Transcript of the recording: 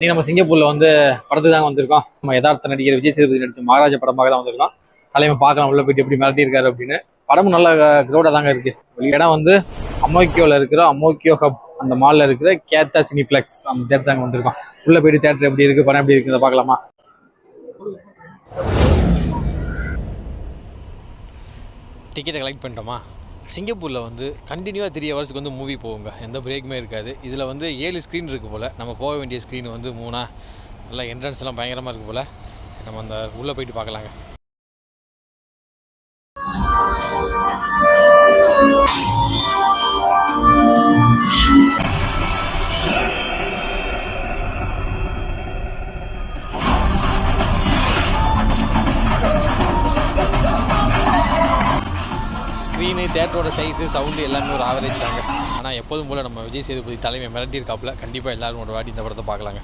இன்னைக்கு நம்ம சிங்கப்பூர்ல வந்து படத்துக்கு தாங்க வந்திருக்கோம். நம்ம யதார்த்த நடிகர் விஜய் சேதுபதி நடிச்ச மகாராஜா படம் பார்க்க தான் வந்திருக்கோம். தலைமை பார்க்கலாம் உள்ள போயிட்டு எப்படி மிரட்டி இருக்காரு அப்படின்னு. படமும் நல்ல க்ரௌடா தாங்க இருக்கு. இடம் வந்து அமோக்கியோல இருக்கிற அமோக்கியோ ஹப் அந்த மால்ல இருக்கிற கேத்தா சினிப்ளெக்ஸ் அந்த தேட்டர் தாங்க வந்திருக்கோம். உள்ள போயிட்டு தேட்டர் எப்படி இருக்கு, படம் எப்படி இருக்குன்னு பார்க்கலாமா? டிக்கெட்டை கலெக்ட் பண்ணிட்டோமா? சிங்கப்பூரில் வந்து கண்டினியூவாக 3 ஹவர்ஸ்க்கு வந்து மூவி போகுங்க, எந்த பிரேக்குமே இருக்காது. இதில் வந்து 7 ஸ்க்ரீன் இருக்குது போல். நம்ம போக வேண்டிய ஸ்க்ரீன் வந்து 3. நல்லா என்ட்ரன்ஸ்லாம் பயங்கரமாக இருக்குது போல். சரி, நம்ம அந்த உள்ளே போயிட்டு பார்க்கலாங்க. ஸ்க்ரீனு, தேட்டரோட சைஸு, சவுண்டு எல்லாமே ஒரு ஆவரேஜ் தாங்க. ஆனால் எப்போதும் போல் நம்ம விஜய் சேதுபதி தலைமை மிரட்டி இருக்காப்புல. கண்டிப்பாக எல்லோரும் ஒரு வாட்டி இந்த படத்தை பார்க்கலாங்க.